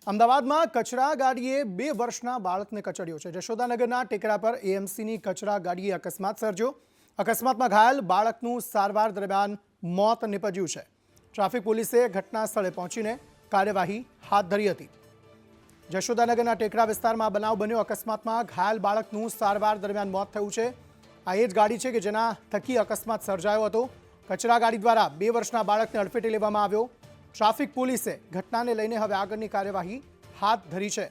અમદાવાદમાં કચરા ગાડીએ 2 વર્ષના બાળકને કચડ્યો છે। જશોદાનગરના ટેકરા પર એએમસીની કચરા ગાડીએ અકસ્માત સર્જ્યો। અકસ્માતમાં ઘાયલ બાળકનું સારવાર દરમિયાન મોત નીપજ્યું છે। ટ્રાફિક પોલીસે ઘટના સ્થળે પહોંચીને કાર્યવાહી હાથ ધરી હતી। જશોદાનગરના ટેકરા વિસ્તારમાં બનાવ બન્યો। અકસ્માતમાં ઘાયલ બાળકનું સારવાર દરમિયાન મોત થયું છે। આ એ જ ગાડી છે કે જેના થકી અકસ્માત સર્જાયો હતો। કચરા ગાડી દ્વારા 2 વર્ષના બાળકને અડફેટે લેવામાં આવ્યો। ટ્રાફિક પોલીસે ઘટનાને લઈને હવે આગળની કાર્યવાહી હાથ ધરી છે।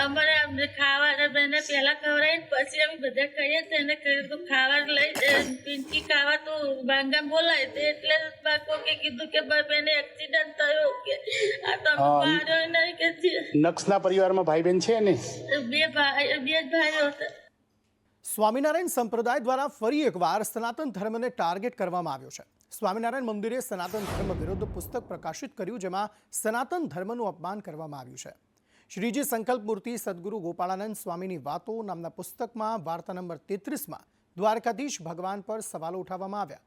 અમારે અમને ખાવા બેને પહેલા ખવડાવીને પછી અમે બધા ખાઈએ છીએ અને તો ખાવા લઈ પિંકી ખાવા તો બાંગા બોલાય તે એટલે બાકો કે કીધું કે બેને એક્સિડન્ટ થયો કે આ તો માર્યો નહીં કે નક્સના પરિવારમાં ભાઈ બહેન છે ને બે ભાઈઓ હતા। સ્વામિનારાયણ સંપ્રદાય દ્વારા ફરી એકવાર સનાતન ધર્મને ટાર્ગેટ કરવામાં આવ્યો છે। સ્વામિનારાયણ મંદિરે સનાતન ધર્મ વિરુદ્ધ પુસ્તક પ્રકાશિત કર્યું, જેમાં સનાતન ધર્મનું અપમાન કરવામાં આવ્યું છે। શ્રીજી સંકલ્પ મૂર્તિ સદગુરુ ગોપાળાનંદ સ્વામીની વાતો નામના પુસ્તકમાં વાર્તા નંબર 33માં દ્વારકાધીશ ભગવાન પર સવાલો ઉઠાવવામાં આવ્યા।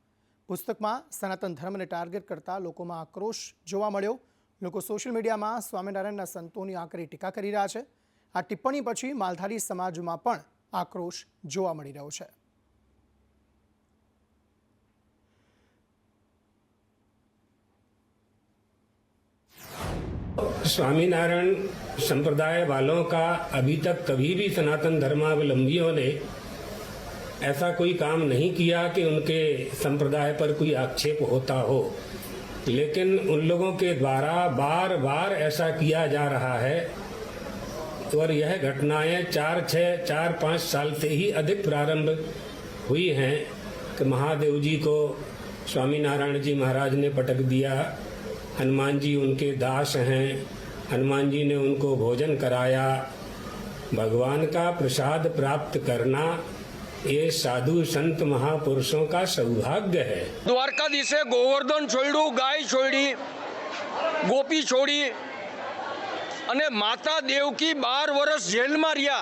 પુસ્તકમાં સનાતન ધર્મને ટાર્ગેટ કરતા લોકોમાં આક્રોશ જોવા મળ્યો। લોકો સોશિયલ મીડિયામાં સ્વામિનારાયણના સંતોની આકરી ટીકા કરી રહ્યા છે। આ ટિપ્પણી પછી માલધારી સમાજમાં પણ આક્રોશ જોવા મળી રહ્યો છે। स्वामीनारायण संप्रदाय वालों का अभी तक कभी भी सनातन धर्मावलंबियों ने ऐसा कोई काम नहीं किया कि उनके संप्रदाय पर कोई आक्षेप होता हो, लेकिन उन लोगों के द्वारा बार बार ऐसा किया जा रहा है और यह घटनाएं 4-5 साल से ही अधिक प्रारंभ हुई हैं कि महादेव जी को स्वामीनारायण जी महाराज ने पटक दिया। हनुमान जी उनके दास हैं, हनुमान जी ने उनको भोजन कराया। भगवान का प्रसाद प्राप्त करना ये साधु संत महापुरुषों का सौभाग्य है। द्वारकाधीशे गोवर्धन छोड़ू, गाय छोड़ी, गोपी छोड़ी અને માતા દેવકી 12 વર્ષ જેલમાં રહ્યા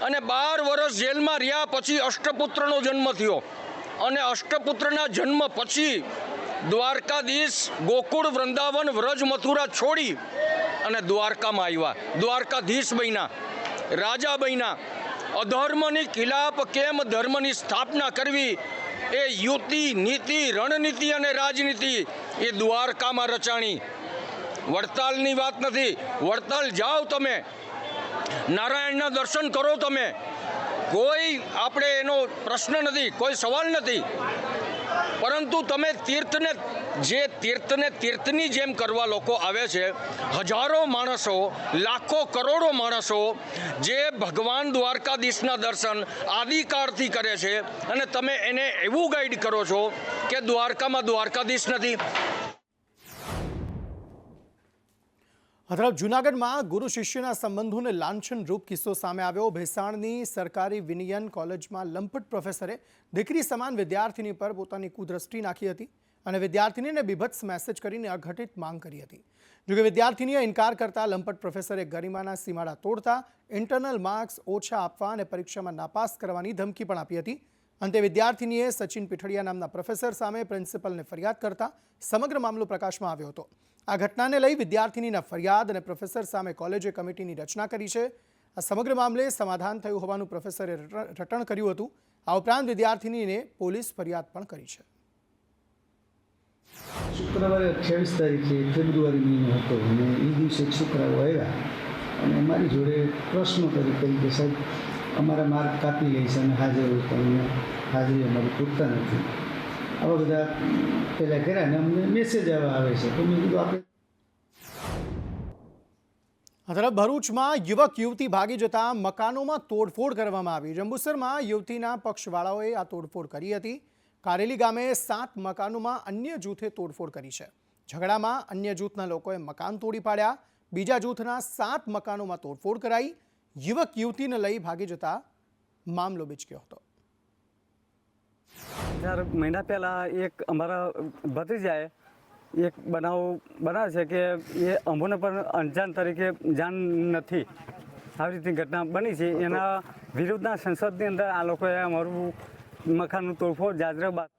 અને 12 વર્ષ જેલમાં રહ્યા પછી અષ્ટપુત્રનો જન્મ થયો અને અષ્ટપુત્રના જન્મ પછી દ્વારકાધીશ ગોકુળ વૃંદાવન વ્રજ મથુરા છોડી અને દ્વારકામાં આવ્યા। દ્વારકાધીશ બન્યા, રાજા બન્યા। અધર્મની ખિલાફ કેમ ધર્મની સ્થાપના કરવી એ યુતિ નીતિ રણનીતિ અને રાજનીતિ એ દ્વારકામાં રચાણી। વડતાલની વાત નથી। વડતાલ જાઓ તમે, નારાયણના દર્શન કરો તમે, કોઈ આપણે એનો પ્રશ્ન નથી, કોઈ સવાલ નથી, પરંતુ તમે તીર્થને તીર્થની જેમ કરવા લોકો આવે છે। હજારો માણસો, લાખો કરોડો માણસો જે ભગવાન દ્વારકાધીશના દર્શન આદિકાળથી કરે છે અને તમે એને એવું ગાઈડ કરો છો કે દ્વારકામાં દ્વારકાધીશ નથી। તરફ જૂનાગઢમાં ગુરુ શિષ્યના સંબંધોને લાંછન રૂપ કિસ્સો સામે આવ્યો। ભેસાણની સરકારી વિનયન કોલેજમાં લંપટ પ્રોફેસરે દીકરી સમાન વિદ્યાર્થીની પર પોતાની કુદ્રષ્ટિ નાખી હતી અને વિદ્યાર્થીનીને બીભત્સ મેસેજ કરીને અઘટિત માંગ કરી હતી। જોકે વિદ્યાર્થીનીએ ઇનકાર કરતા લંપટ પ્રોફેસરે ગરિમાના સીમાડા તોડતા ઇન્ટરનલ માર્ક્સ ઓછા આપવા અને પરીક્ષામાં નાપાસ કરવાની ધમકી પણ આપી હતી। અંતે વિદ્યાર્થીનીએ સચિન પીઠડિયા નામના પ્રોફેસર સામે પ્રિન્સિપલને ફરિયાદ કરતા સમગ્ર મામલો પ્રકાશમાં આવ્યો હતો। આ ઘટનાને લઈ વિદ્યાર્થીનીના ફરિયાદ અને પ્રોફેસર સામે કોલેજે કમિટીની રચના કરી છે। આ સમગ્ર મામલે સમાધાન થયું હોવાનું પ્રોફેસરે રટણ કર્યું હતું। આ ઉપરાંત વિદ્યાર્થીનીને પોલીસ ફરિયાદ પણ કરી છે। શુક્રવારે 28 તારીખે ફેબ્રુઆરી મહિનો હતો અને એ દિવસે છોકરાઓ આવ્યા અને મારી જોડે પ્રશ્નો કરી કે સાહેબ અમારા માર્ક કાપી લે છે અને હાજર હાજરી અમારી પૂરતા નથી। આવા બધા પહેલાં કર્યા ને અમને મેસેજ આવે છે તો મેં કીધું આપણે। તરફ ભરૂચમાં યુવક યુવતી ભાગી જતા મકાનોમાં તોડફોડ કરવામાં આવી। જંબુસરમાં યુવતીના પક્ષવાળાઓએ આ તોડફોડ કરી હતી। કારેલી ગામે 7 મકાનોમાં અન્ય જૂથે તોડફોડ કરી છે। ઝઘડામાં અન્ય જૂથના લોકોએ મકાન તોડી પાડ્યા। બીજા જૂથના 7 મકાનોમાં તોડફોડ કરાઈ। યુવક યુવતીને લઈ ભાગી જતા મામલો બીચક્યો હતો। 4 મહિના પહેલાં એક અમારા ભત્રીજાએ એક બનાવ બનાવે છે કે એ અમોને પણ અંજાન તરીકે જાણ નથી। આવી રીતની ઘટના બની છે। એના વિરુદ્ધના સંસદની અંદર આ લોકોએ અમારું મકાનનું તોડફોડ જાજરા બાદ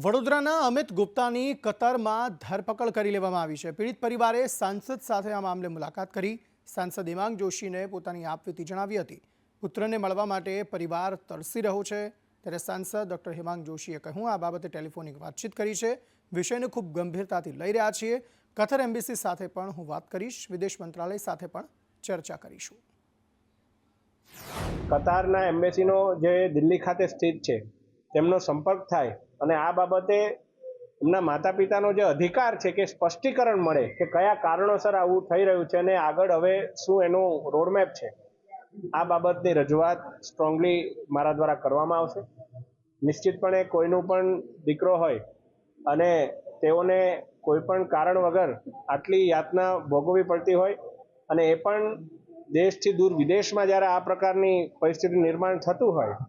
વડોદરાના અમિત ગુપ્તાની કતરમાં ધરપકડ કરી લેવામાં આવી છે. પીડિત પરિવારે સાંસદ સાથે આ મામલે મુલાકાત કરી સાંસદ હિમાંગ જોશીને પોતાની આપવીતી જણાવી હતી. પુત્રને મળવા માટે પરિવાર તરસી રહ્યો છે ત્યારે સાંસદ ડૉક્ટર હિમાંગ જોશીએ કહ્યું આ બાબતે ટેલિફોનિક વાતચીત કરી છે. વિષયને ખૂબ ગંભીરતાથી લઈ રહ્યા છીએ. કતર એમ્બેસી સાથે પણ હું વાત કરીશ. વિદેશ મંત્રાલય સાથે પણ ચર્ચા કરીશું. કતારના એમ્બેસીનો જે દિલ્હી ખાતે સ્થિત છે તેમનો સંપર્ક થાય અને આ બાબતે એમના માતા પિતાનો જે અધિકાર છે કે સ્પષ્ટીકરણ મળે કે કયા કારણોસર આવું થઈ રહ્યું છે અને આગળ હવે શું એનો રોડમેપ છે, આ બાબતની રજૂઆત સ્ટ્રોંગલી મારા દ્વારા કરવામાં આવશે. નિશ્ચિતપણે કોઈનું પણ દીકરો હોય અને તેઓને કોઈ પણ કારણ વગર આટલી યાતના ભોગવવી પડતી હોય અને એ પણ દેશથી દૂર વિદેશમાં જ્યારે આ પ્રકારની પરિસ્થિતિ નિર્માણ થતું હોય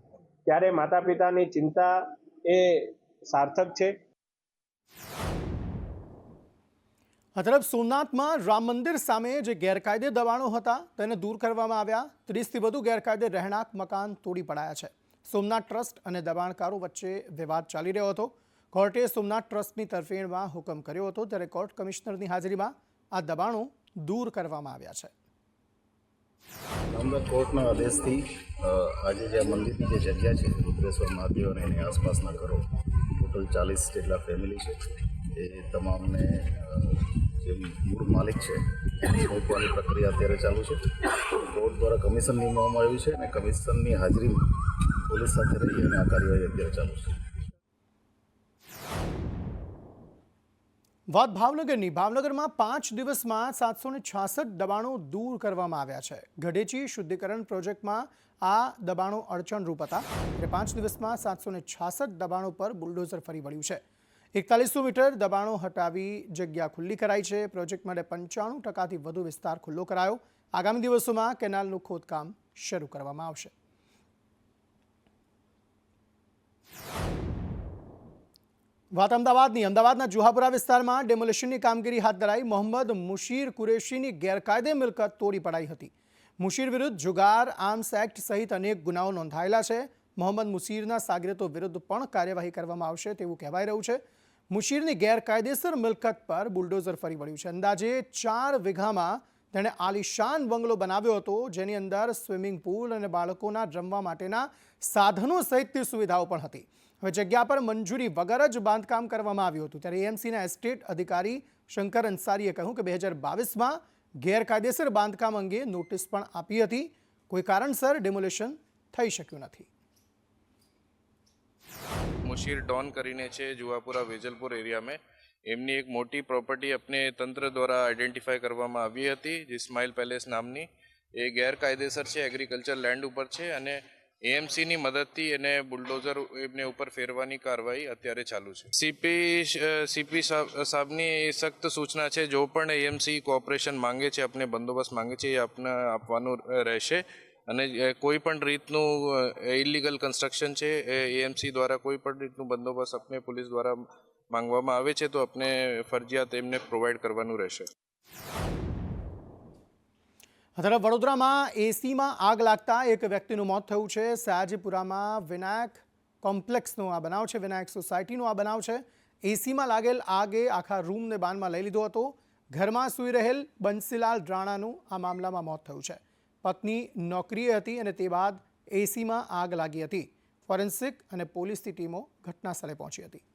ત્યારે માતા પિતાની ચિંતા એ સાર્થક છે. આ તરફ સોમનાથમાં રામ મંદિર સામે જે ગેરકાયદે દબાણો હતા તેને દૂર કરવામાં આવ્યા. 30થી વધુ ગેરકાયદે રહેણાંક મકાન તોડી પડાયા છે. સોમનાથ ટ્રસ્ટ અને દબાણકારો વચ્ચે વિવાદ ચાલી રહ્યો હતો. કોર્ટે સોમનાથ ટ્રસ્ટની તરફેણમાં હુકમ કર્યો હતો ત્યારે કોર્ટ કમિશનરની હાજરીમાં આ દબાણો દૂર કરવામાં આવ્યા છે. અમદાવાદ કોર્ટના આદેશથી આજે જે મંદિરની જે જગ્યા છે રુદ્રેશ્વર મહાદેવ અને એની આસપાસના ઘરો ટોટલ 40 જેટલા ફેમિલી છે એ તમામને જે મૂળ માલિક છે એની સોંપવાની પ્રક્રિયા અત્યારે ચાલુ છે. કોર્ટ દ્વારા કમિશન નિમવામાં આવ્યું છે અને કમિશનની હાજરીમાં પોલીસ સાથે રહી અને આ કાર્યવાહી અત્યારે ચાલુ છે. વાત ભાવનગરની. ભાવનગરમાં 5 દિવસમાં 766 દબાણો દૂર કરવામાં આવ્યા છે. ગઢેચી શુદ્ધિકરણ પ્રોજેક્ટમાં આ દબાણો અડચણરૂપ હતા એટલે 5 દિવસમાં 766 દબાણો પર બુલડોઝર ફરી વળ્યું છે. 4100 મીટર દબાણો હટાવી જગ્યા ખુલ્લી કરાઈ છે. પ્રોજેક્ટ માટે 95%થી વધુ વિસ્તાર ખુલ્લો કરાયો. આગામી દિવસોમાં કેનાલનું ખોદકામ શરૂ કરવામાં આવશે. વાત અમદાવાદની. અમદાવાદના જુહાપુરા વિસ્તારમાં ડેમોલિશનની કામગીરી હાથ ધરાઈ. મોહમ્મદ મુશીર કુરેશીની ગેરકાયદે મિલકત તોડી પડાઈ હતી. મુશીર વિરુદ્ધ જુગાર આર્મ્સ એક્ટ સહિત અનેક ગુનાઓ નોંધાયેલા છે. મોહમ્મદ મુશીરના સાગરીતો વિરુદ્ધ પણ કાર્યવાહી કરવામાં આવશે તેવું કહેવાઈ રહ્યું છે. મુશીરની ગેરકાયદેસર મિલકત પર બુલડોઝર ફરી વળ્યું છે. અંદાજે 4 વીઘામાં તેણે આલિશાન બંગલો બનાવ્યો હતો જેની અંદર સ્વિમિંગ પૂલ અને બાળકોના રમવા માટેના સાધનો સહિતની સુવિધાઓ પણ હતી. હવે જગ્યા પર મંજૂરી વગર જ બાંધકામ કરવામાં આવ્યું હતું ત્યારે એએમસીના એસ્ટેટ અધિકારી શંકર અંસારીએ કહ્યું કે 2022માં ગેરકાયદેસર બાંધકામ અંગે નોટિસ પણ આપી હતી. કોઈ કારણસર ડેમોલિશન થઈ શક્યું નથી. मुशीर डॉन કરીને છે જુહાપુરા વેજલપુર એરિયામાં એમની એક મોટી પ્રોપર્ટી अपने તંત્ર દ્વારા આઈડેન્ટિફાઈ કરવામાં આવી હતી જે સ્માઇલ પેલેસ નામની. એ ગેરકાયદેસર છે, એગ્રીકલ્ચર લેન્ડ ઉપર છે અને એએમસીની મદદથી એને બુલડોઝર એમને ઉપર ફેરવાની કાર્યવાહી અત્યારે ચાલુ છે. સીપી સાહેબની સખ્ત સૂચના છે જો પણ એએમસી કોઓપરેશન માંગે છે, આપણે બંદોબસ્ત માંગે છે એ આપણે આપવાનું રહેશે અને કોઈ પણ રીતનું ઇલીગલ કન્સ્ટ્રક્શન છે એએમસી દ્વારા કોઈ પણ રીતનું બંદોબસ્ત આપણે પોલીસ દ્વારા માંગવામાં આવે છે તો આપણે ફરજિયાત એમને પ્રોવાઈડ કરવાનું રહેશે. તરફ વડોદરામાં એસીમાં આગ લાગતા એક વ્યક્તિનું મોત થયું છે. સયાજીપુરામાં વિનાયક કોમ્પ્લેક્સનો આ બનાવ છે. વિનાયક સોસાયટીનો આ બનાવ છે. એસીમાં લાગેલ આગે આખા રૂમને બાનમાં લઈ લીધો હતો. ઘરમાં સૂઈ રહેલ બંસીલાલ રાણાનું આ મામલામાં મોત થયું છે. પત્ની નોકરીએ હતી અને તે બાદ એસીમાં આગ લાગી હતી. ફોરેન્સિક અને પોલીસની ટીમો ઘટના સ્થળે પહોંચી હતી.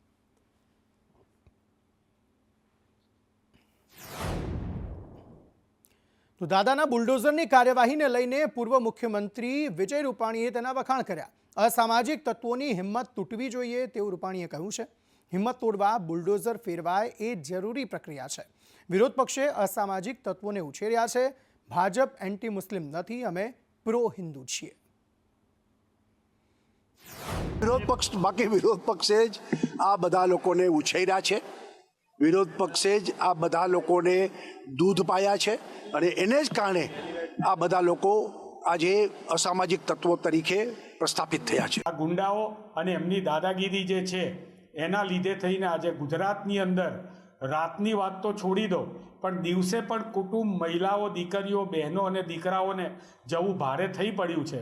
તો દાદાના બુલડોઝરની કાર્યવાહીને લઈને પૂર્વ મુખ્યમંત્રી વિજય રૂપાણીએ તેના વખાણ કર્યા. અસામાજિક તત્વોની હિંમત તૂટવી જોઈએ તેવું રૂપાણીએ કહ્યું છે. હિંમત તોડવા બુલડોઝર ફેરવાય એ જરૂરી પ્રક્રિયા છે. વિરોધ પક્ષે અસામાજિક તત્વોને ઉછેર્યા છે. ભાજપ એન્ટી મુસ્લિમ નથી, અમે પ્રો હિન્દુ છીએ. વિરોધ પક્ષે જ આ બધા લોકોને ઉછેર્યા છે. વિરોધ પક્ષે જ આ બધા લોકોને દૂધ પાયા છે અને એને જ કારણે આ બધા લોકો આજે અસામાજિક તત્વો તરીકે પ્રસ્થાપિત થયા છે. આ ગુંડાઓ અને એમની દાદાગીરી જે છે એના લીધે થઈને આજે ગુજરાતની અંદર રાતની વાત તો છોડી દો પણ દિવસે પણ કુટુંબ, મહિલાઓ, દીકરીઓ, બહેનો અને દીકરાઓને જવું ભારે થઈ પડ્યું છે.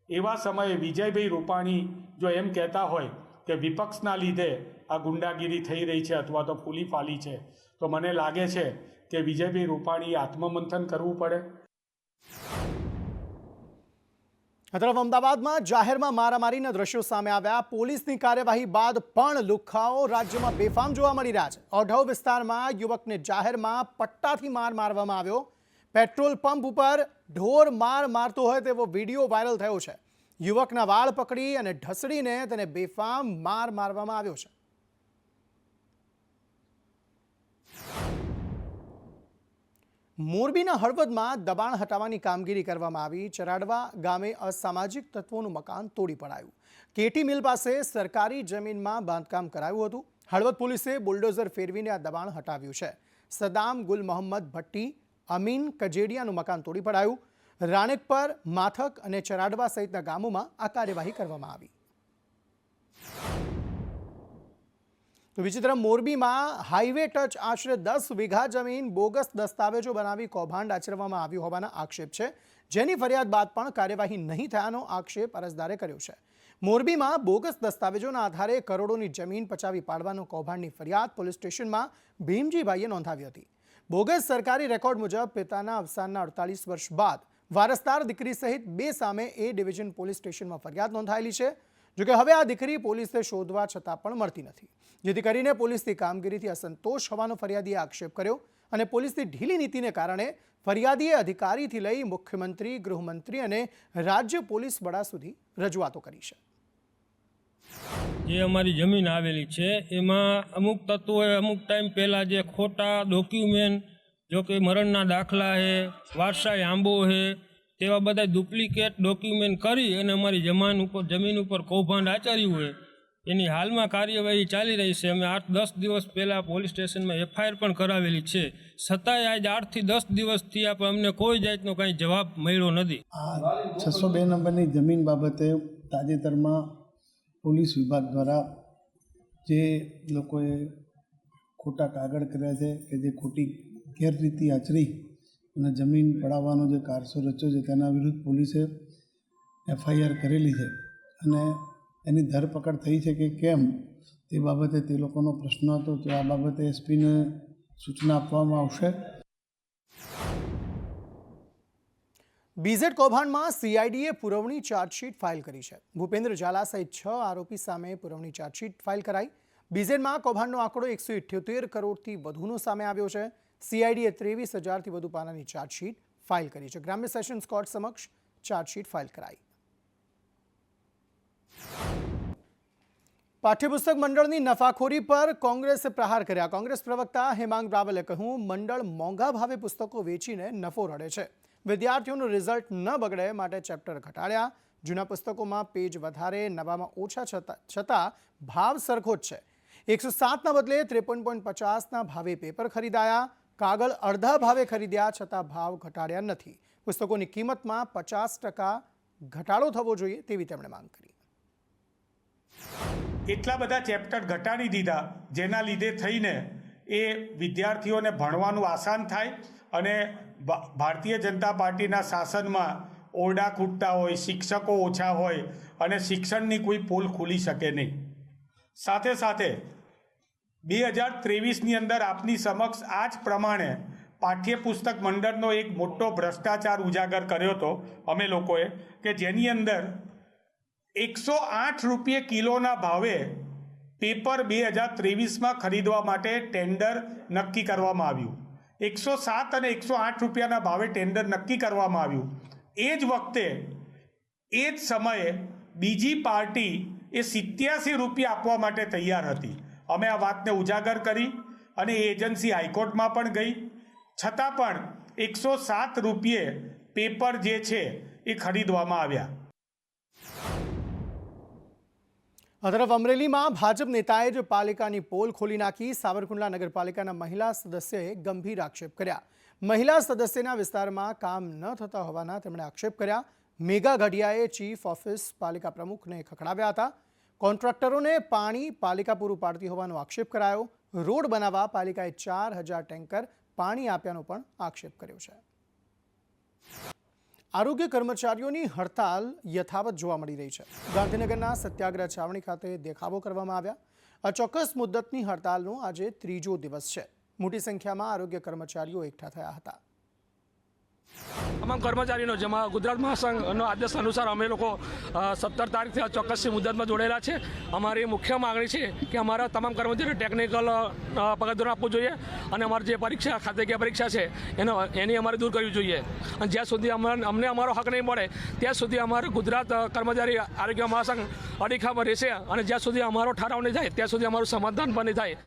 એવા સમયે વિજયભાઈ રૂપાણી જો એમ કહેતા હોય કે વિપક્ષના લીધે આ ગુંડાગીરી થઈ રહી છે અથવા તો ફૂલી ફાલી છે, તો મને લાગે છે કે વિજયભાઈ રૂપાણી આત્મમંથન કરવું પડે. આ તરફ અમદાવાદમાં જાહેરમાં મારામારીના દ્રશ્યો સામે આવ્યા. પોલીસની કાર્યવાહી બાદ પણ લુખ્ખાઓ રાજ્યમાં બેફામ જોવા મળી રહ્યા છે. ઓઢવ વિસ્તારમાં યુવકને જાહેરમાં પટ્ટાથી માર મારવામાં આવ્યો. પેટ્રોલ પંપ ઉપર ઢોર માર મારતો હોય તેવો વિડીયો વાયરલ થયો છે. યુવકના વાળ પકડી અને ઢસડીને તેને બેફામ માર મારવામાં આવ્યો છે. મોરબીના હળવદમાં દબાણ હટાવવાની કામગીરી કરવામાં આવી. ચરાડવા ગામે અસામાજિક તત્વોનું મકાન તોડી પડાયું. કેટી મિલ પાસે સરકારી જમીનમાં બાંધકામ કરાયું હતું. હળવદ પોલીસે બુલડોઝર ફેરવીને આ દબાણ હટાવ્યું છે. સદામ ગુલ મોહમ્મદ ભટ્ટી, અમીન કજેડિયાનું મકાન તોડી પડાયું. રાણેકપર, માથક અને ચરાડવા સહિતના ગામોમાં આ કાર્યવાહી કરવામાં આવી. તો બીજી તરફ મોરબીમાં હાઈવે ટચ આશરે 10 વીઘા જમીન બોગસ દસ્તાવેજો બનાવી કૌભાંડ આચરવામાં આવ્યું હોવાના આક્ષેપ છે, જેની ફરિયાદ બાદ પણ કાર્યવાહી નહીં થયાનો આક્ષેપ અરજદારે કર્યો છે. મોરબીમાં બોગસ દસ્તાવેજોના આધારે કરોડોની જમીન પચાવી પાડવાનો કૌભાંડની ફરિયાદ પોલીસ સ્ટેશનમાં ભીમજીભાઈએ નોંધાવી હતી. બોગસ સરકારી રેકોર્ડ મુજબ પિતાના અવસાનના 48 વર્ષ બાદ વારસદાર દીકરી સહિત 2 સામે એ ડિવિઝન પોલીસ સ્ટેશનમાં ફરિયાદ નોંધાયેલી છે. જોકે હવે આ દીકરી પોલીસે શોધવા છતાં પણ મળતી નથી, જેથી કરીને પોલીસની કામગીરીથી અસંતોષ હોવાનો ફરિયાદીએ આક્ષેપ કર્યો અને પોલીસની ઢીલી નીતિને કારણે ફરિયાદીએ અધિકારીથી લઈ મુખ્યમંત્રી, ગૃહમંત્રી અને રાજ્ય પોલીસ વડા સુધી રજૂઆતો કરી છે. જે અમારી જમીન આવેલી છે એમાં અમુક તત્વોએ અમુક ટાઈમ પહેલાં જે ખોટા ડોક્યુમેન્ટ, જો કે મરણના દાખલા છે, વારસાઈ આંબો છે, તેવા બધા ડુપ્લિકેટ ડોક્યુમેન્ટ કરી અને અમારી જમીન ઉપર કૌભાંડ આચર્યું હોય એની હાલમાં કાર્યવાહી ચાલી રહી છે. અમે 8-10 દિવસ પહેલાં પોલીસ સ્ટેશનમાં FIR પણ કરાવેલી છે, છતાંય આજ 8 થી 10 દિવસ થયા પણ અમને કોઈ જાતનો કાંઈ જવાબ મળ્યો નથી. આ 602 નંબરની જમીન બાબતે તાજેતરમાં પોલીસ વિભાગ દ્વારા જે લોકોએ ખોટા કાગળ કર્યા છે કે જે ખોટી ગેરરીતિ આચરી અને જમીન પડાવવાનો જે કારસો રચ્યો છે તેના વિરુદ્ધ પોલીસે FIR કરેલી છે અને એની ધરપકડ થઈ છે કે કેમ તે બાબતે તે લોકોનો પ્રશ્ન હતો, તો આ બાબતે એસપીને સૂચના આપવામાં આવશે. બીઝેડ કૌભાંડમાં CIDએ પુરવણી ચાર્જશીટ ફાઇલ કરી છે. ભૂપેન્દ્ર ઝાલા સહિત 6 આરોપી સામે પુરવણી ચાર્જશીટ ફાઇલ કરાઈ. બીઝેડમાં કૌભાંડનો આંકડો 178 કરોડથી વધુનો સામે આવ્યો છે. CIDએ 23,000થી વધુ પાનાની ચાર્જશીટ ફાઇલ કરી છે. ગ્રામ્ય સેશન્સ કોર્ટ સમક્ષ ચાર્જશીટ ફાઇલ કરાઈ. પાઠ્યપુસ્તક મંડળની નફાખોરી પર કોંગ્રેસે પ્રહાર કર્યા. કોંગ્રેસ પ્રવક્તા હેમાંગ બ્રાવલે કહ્યું, મંડળ મોંઘા ભાવે પુસ્તકો વેચીને નફો રડે છે. વિદ્યાર્થીઓનું રિઝલ્ટ ન બગડે માટે ચેપ્ટર ઘટાડ્યા. જૂના પુસ્તકોમાં પેજ વધારે, નવામાં ઓછા છતાં ભાવ સરખો જ છે. 107ના બદલે 53.50ના ભાવે પેપર ખરીદાયા. કાગળ અડધા ભાવે ખરીદ્યા છતાં ભાવ ઘટાડ્યા નથી. પુસ્તકોની કિંમતમાં 50% ઘટાડો થવો જોઈએ તેવી તેમણે માંગ કરી. એટલા બધા ચેપ્ટર ઘટાડી દીધા જેના લીધે થઈને એ વિદ્યાર્થીઓને ભણવાનું આસાન થાય અને ભારતીય જનતા પાર્ટીના શાસનમાં ઓરડા ખૂટતા હોય, શિક્ષકો ઓછા હોય અને શિક્ષણની કોઈ પોલ ખુલી શકે નહીં. સાથે સાથે 2023ની અંદર આપની સમક્ષ આ જ પ્રમાણે પાઠ્યપુસ્તક મંડળનો એક મોટો ભ્રષ્ટાચાર ઉજાગર કર્યો હતો અમે લોકોએ, કે જેની અંદર 108 રૂપિયા કિલોના ભાવે પેપર 2023માં ખરીદવા માટે ટેન્ડર નક્કી કરવામાં આવ્યું. 107 અને 108 રૂપિયાના ભાવે ટેન્ડર નક્કી કરવામાં આવ્યું. એ જ વખતે એ જ સમયે બીજી પાર્ટી એ 87 રૂપિયા આપવા માટે તૈયાર હતી. અમે આ વાતને ઉજાગર કરી અને એ એજન્સી હાઈકોર્ટમાં પણ ગઈ, છતાં પણ 107 રૂપિયે પેપર જે છે એ ખરીદવામાં આવ્યા. આ તરફ અમરેલીમાં ભાજપ નેતાએ જ પાલિકાની પોલ ખોલી નાખી. સાવરકુંડલા નગરપાલિકાના મહિલા સદસ્યએ ગંભીર આક્ષેપ કર્યા. મહિલા સદસ્યના વિસ્તારમાં કામ ન થતા હોવાના તેમણે આક્ષેપ કર્યા. મેઘા ગઢિયાએ ચીફ ઓફિસ પાલિકા પ્રમુખને ખખડાવ્યા હતા. કોન્ટ્રાક્ટરોને પાણી પાલિકા પૂરું પાડતી હોવાનો આક્ષેપ કરાયો. રોડ બનાવવા પાલિકાએ 4000 ટેન્કર પાણી આપ્યાનો પણ આક્ષેપ કર્યો છે. આરોગ્ય કર્મચારીઓની હડતાલ યથાવત જોવા મળી રહી છે. ગાંધીનગરના સત્યાગ્રહ છાવણી ખાતે દેખાવો કરવામાં આવ્યા. આ ચોક્કસ મુદ્દતની હડતાલનો આજે 3જો દિવસ છે. મોટી સંખ્યામાં આરોગ્ય કર્મચારીઓ એકઠા થયા હતા. તમામ કર્મચારીનો જેમાં ગુજરાત મહાસંઘનો આદેશ અનુસાર અમે લોકો 17 તારીખથી આ ચોક્કસની મુદ્દતમાં જોડાયેલા છે. અમારી મુખ્ય માગણી છે કે અમારા તમામ કર્મચારીઓ ટેકનિકલ પગાર ધોરણ આપવું જોઈએ અને અમારી જે પરીક્ષા ખાતાકીય પરીક્ષા છે એની અમારે દૂર કરવી જોઈએ. અને જ્યાં સુધી અમને અમારો હક નહીં મળે ત્યાં સુધી અમારે ગુજરાત કર્મચારી આરોગ્ય મહાસંઘ અડીખામાં રહેશે અને જ્યાં સુધી અમારો ઠરાવ નહીં થાય ત્યાં સુધી અમારું સમાધાન પણ નહીં થાય.